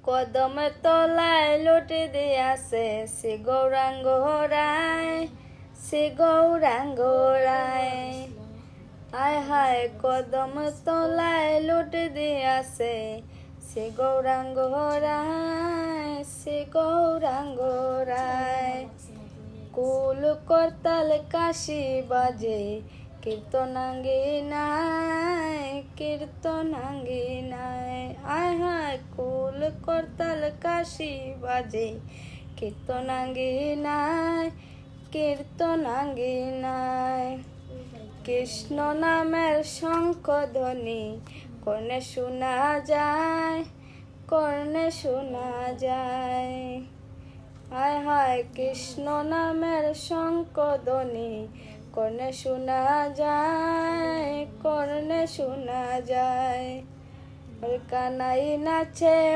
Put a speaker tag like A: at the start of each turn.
A: কদম তলায় লুটি দিয়াছে শ্রী গৌরাঙ্গ রায়, শ্রী গৌরাঙ্গ রায়। আয় হায় কদম তলায় লুটি দিয়াছে শ্রী গৌরাঙ্গ রায়, শ্রী গৌরাঙ্গ রায়। কুল করতাল কাশি বাজে কীর্তনাঙ্গী নাই, কীর্তনাঙ্গী নাই। আয় হায় কুল করতাল কাশি বাজে কীর্তনাঙ্গী নাই, কীর্তনাঙ্গী নাই। কৃষ্ণ নামের শঙ্খধ্বনি কর্ণে শোনা যায়, কর্ণে শোনা যায়। আয় হায় কৃষ্ণ নামের শঙ্খধ্বনি কর্ণে শোনা যায়, কর্ণে শোনা যায়। কানাই নাচে